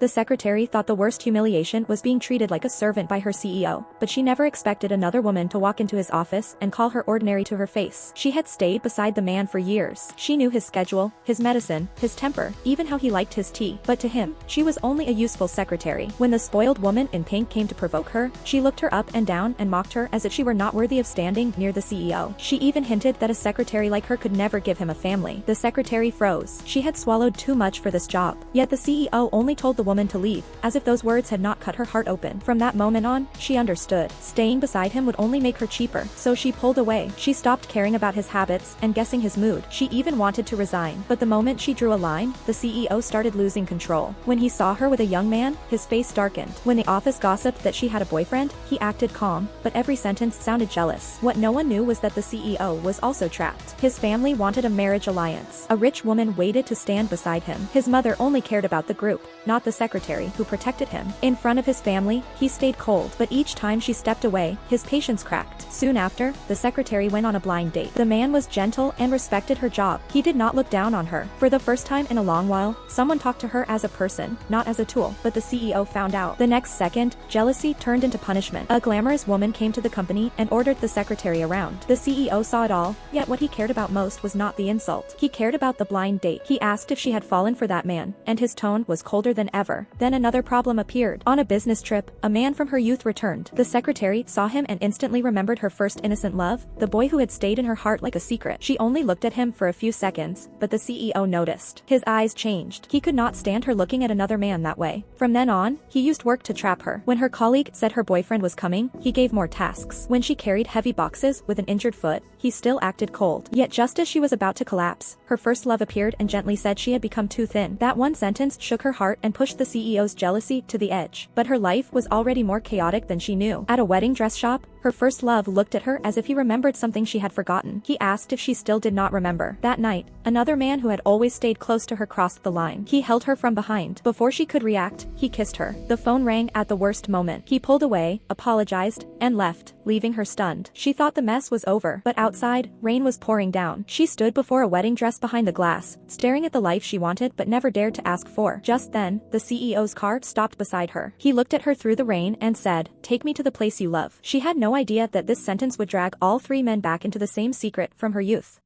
The secretary thought the worst humiliation was being treated like a servant by her CEO, but she never expected another woman to walk into his office and call her ordinary to her face. She had stayed beside the man for years. She knew his schedule, his medicine, his temper, even how he liked his tea. But to him, she was only a useful secretary. When the spoiled woman in pink came to provoke her, she looked her up and down and mocked her as if she were not worthy of standing near the CEO. She even hinted that a secretary like her could never give him a family. The secretary froze. She had swallowed too much for this job. Yet the CEO only told the woman to leave, as if those words had not cut her heart open. From that moment on, she understood. Staying beside him would only make her cheaper, so she pulled away. She stopped caring about his habits and guessing his mood. She even wanted to resign. But the moment she drew a line, the CEO started losing control. When he saw her with a young man, his face darkened. When the office gossiped that she had a boyfriend, he acted calm, but every sentence sounded jealous. What no one knew was that the CEO was also trapped. His family wanted a marriage alliance. A rich woman waited to stand beside him. His mother only cared about the group, not the secretary, who protected him. In front of his family, he stayed cold, but each time she stepped away, his patience cracked. Soon after, the secretary went on a blind date. The man was gentle and respected her job. He did not look down on her. For the first time in a long while, someone talked to her as a person, not as a tool. But the CEO found out. The next second, jealousy turned into punishment. A glamorous woman came to the company and ordered the secretary around. The CEO saw it all, yet what he cared about most was not the insult. He cared about the blind date. He asked if she had fallen for that man, and his tone was colder than ever. Then another problem appeared. On a business trip, a man from her youth returned. The secretary saw him and instantly remembered her first innocent love, the boy who had stayed in her heart like a secret. She only looked at him for a few seconds, but the CEO noticed. His eyes changed. He could not stand her looking at another man that way. From then on, he used work to trap her. When her colleague said her boyfriend was coming, he gave more tasks. When she carried heavy boxes with an injured foot, he still acted cold. Yet just as she was about to collapse, her first love appeared and gently said she had become too thin. That one sentence shook her heart and pushed the CEO's jealousy to the edge. But her life was already more chaotic than she knew. At a wedding dress shop, her first love looked at her as if he remembered something she had forgotten. He asked if she still did not remember. That night, another man who had always stayed close to her crossed the line. He held her from behind. Before she could react, he kissed her. The phone rang at the worst moment. He pulled away, apologized, and left, leaving her stunned. She thought the mess was over, but outside, rain was pouring down. She stood before a wedding dress behind the glass, staring at the life she wanted but never dared to ask for. Just then, the CEO's car stopped beside her. He looked at her through the rain and said, "Take me to the place you love." She had no idea that this sentence would drag all three men back into the same secret from her youth.